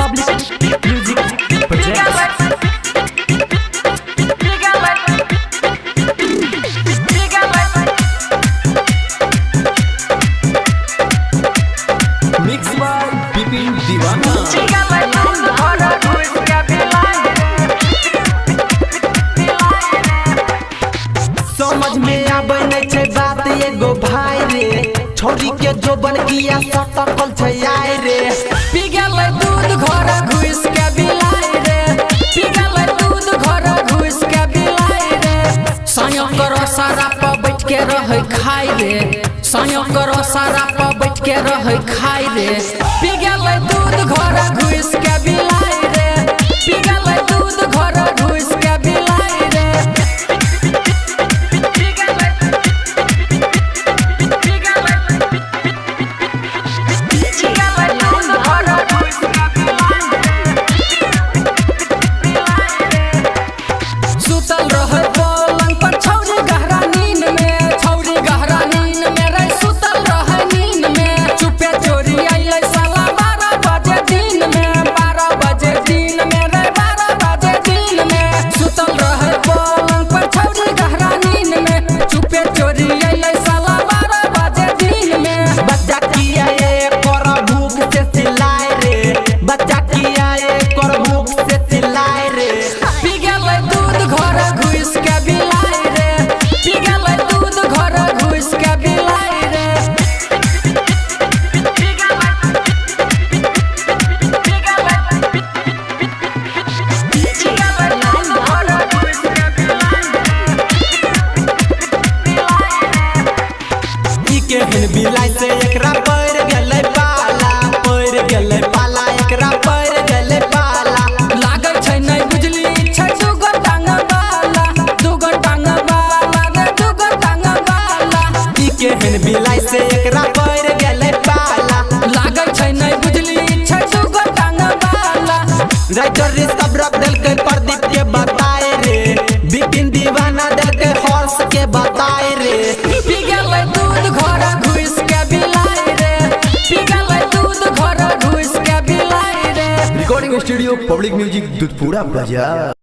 Public Music Projects. Mixed by Bipin Divana. समझ में आबै नै छै बात एगो भाई रे, छोरी के जोबन किया सटकल छै आय रे। पी गेलै दूध घर घुस के बिलाई रे, पी गेलै दूध घर घुस के बिलाई रे। साया करो सारा पे बैठ के रहे खाई रे, साया करो सारा पे बैठ के रहे खाई रे। पी गेलै दूध घर घुस के बिलाई रे, पी गेलै दूध घर घुस के बिलाई रे। सुतल रहे पलंग पर छौरी गहरा नींद में, छौरी गहरा नींद में रे सुतल रहे नींद में। चुपे चोरी अइलै साला 12 बजे दिन में, 12 बजे दिन में रे 12 बजे दिन में। सुतल रहे पलंग पर छौरी गहरा नींद में, चुपे चोरी अइलै साला 12 बजे दिन में। बच्चा किया ये कर भूख से चिल्लाए रे, बच्चा किया ये कर भूख से चिल्लाए रे। पी गेलै दूध घर घुस के बिलाई रे, पी गेलै दूध घर घुस के बिलाई रे। ई केहन बिलाई से एकरा पड़ गेलै पाला, पड़ गेलै पाला, एकरा पड़ गेलै पाला। लागै छै नै बुझली छै दुगो टांग वाला, दुगो टांग वाला रे दुगो टांग वाला। ई केहन बिलाई से एकरा पड़ गेलै पाला। लागै छै नै बुझली छै दुगो टांग वाला। राइटर रे सब रख देलकै प्रदीप के बताए रे, बिपिन दीवाना देलकै हर्ष के बताए रे। पी गेलै दूध घर घुस के बिलाई रे, पी गेलै दूध घर घुस के बिलाई रे। Recording studio public music Dudhpura बाजार।